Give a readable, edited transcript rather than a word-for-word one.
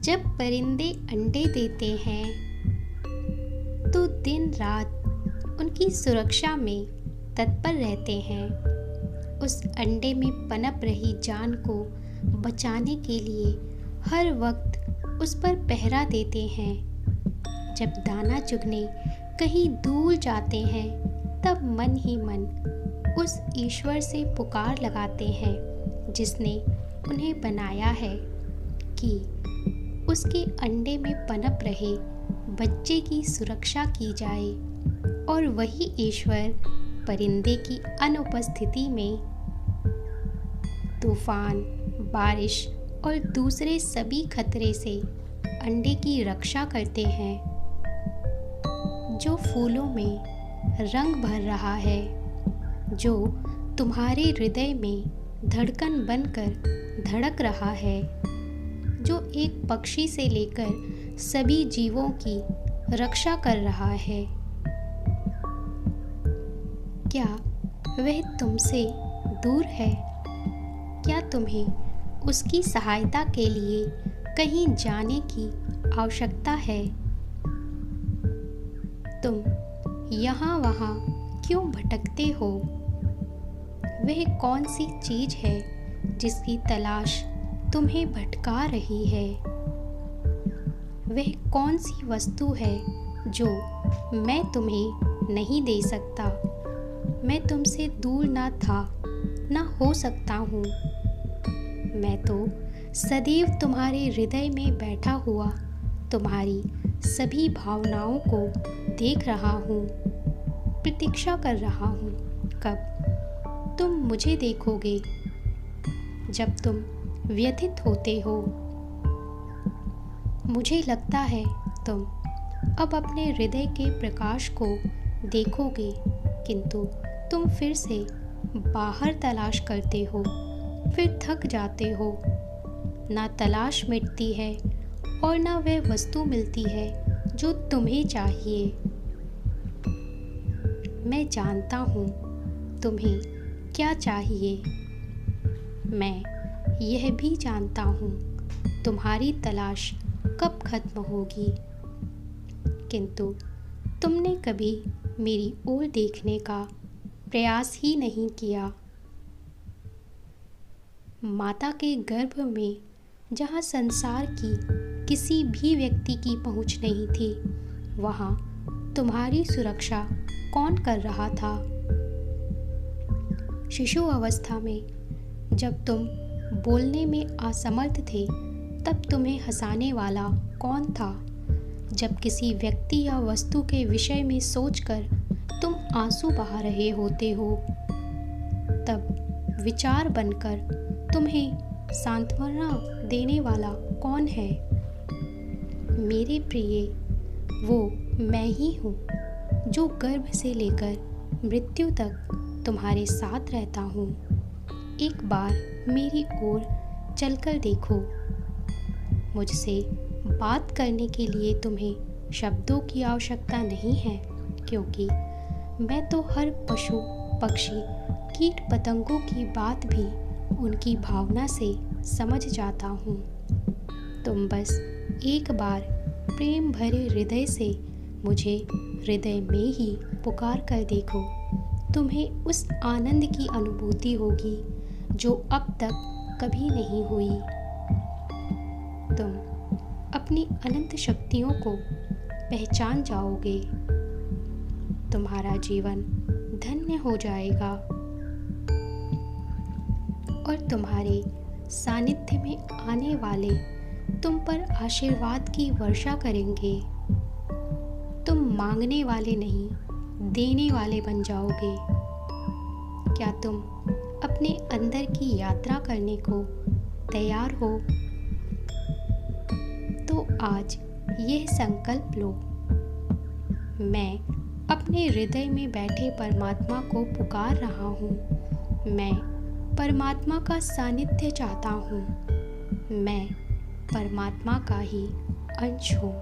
जब परिंदे अंडे देते हैं तो दिन रात उनकी सुरक्षा में तत्पर रहते हैं। उस अंडे में पनप रही जान को बचाने के लिए हर वक्त उस पर पहरा देते हैं। जब दाना चुगने कहीं दूर जाते हैं तब मन ही मन उस ईश्वर से पुकार लगाते हैं जिसने उन्हें बनाया है कि उसके अंडे में पनप रहे बच्चे की सुरक्षा की जाए। और वही ईश्वर परिंदे की अनुपस्थिति में तूफान, बारिश और दूसरे सभी खतरे से अंडे की रक्षा करते हैं। जो फूलों में रंग भर रहा है, जो तुम्हारे हृदय में धड़कन बनकर धड़क रहा है, जो एक पक्षी से लेकर सभी जीवों की रक्षा कर रहा है, क्या वह तुमसे दूर है? क्या तुम्हें उसकी सहायता के लिए कहीं जाने की आवश्यकता है? तुम यहाँ वहाँ क्यों भटकते हो? वह कौन सी चीज है जिसकी तलाश तुम्हें भटका रही है? वह कौन सी वस्तु है जो मैं तुम्हें नहीं दे सकता? मैं तुमसे दूर ना था, ना हो सकता हूँ। मैं तो सदैव तुम्हारे हृदय में बैठा हुआ तुम्हारी सभी भावनाओं को देख रहा हूँ, प्रतीक्षा कर रहा हूँ कब तुम मुझे देखोगे। जब तुम व्यथित होते हो, मुझे लगता है तुम अब अपने हृदय के प्रकाश को देखोगे, किंतु तुम फिर से बाहर तलाश करते हो, फिर थक जाते हो। ना तलाश मिटती है और ना वह वस्तु मिलती है जो तुम्हें चाहिए। मैं जानता हूँ तुम्हें क्या चाहिए। मैं यह भी जानता हूँ तुम्हारी तलाश कब खत्म होगी, किंतु तुमने कभी मेरी ओर देखने का प्रयास ही नहीं किया। माता के गर्भ में जहाँ संसार की किसी भी व्यक्ति की पहुँच नहीं थी, वहाँ तुम्हारी सुरक्षा कौन कर रहा था? शिशु अवस्था में जब तुम बोलने में असमर्थ थे, तब तुम्हें हंसाने वाला कौन था? जब किसी व्यक्ति या वस्तु के विषय में सोचकर तुम आंसू बहा रहे होते हो, तब विचार बनकर तुम्हें सांत्वना देने वाला कौन है? मेरे प्रिय, वो मैं ही हूँ जो गर्भ से लेकर मृत्यु तक तुम्हारे साथ रहता हूँ। एक बार मेरी ओर चलकर देखो। मुझसे बात करने के लिए तुम्हें शब्दों की आवश्यकता नहीं है, क्योंकि मैं तो हर पशु, पक्षी, कीट पतंगों की बात भी उनकी भावना से समझ जाता हूँ। तुम बस एक बार प्रेम भरे हृदय से मुझे हृदय में ही पुकार कर देखो। तुम्हें उस आनंद की अनुभूति होगी जो अब तक कभी नहीं हुई। तुम अपनी अनंत शक्तियों को पहचान जाओगे। तुम्हारा जीवन धन्य हो जाएगा और तुम्हारे सानिध्य में आने वाले तुम पर आशीर्वाद की वर्षा करेंगे। तुम मांगने वाले नहीं, देने वाले बन जाओगे। क्या तुम अपने अंदर की यात्रा करने को तैयार हो? तो आज यह संकल्प लो, मैं अपने हृदय में बैठे परमात्मा को पुकार रहा हूँ। मैं परमात्मा का सानिध्य चाहता हूँ। मैं परमात्मा का ही अंश हूँ।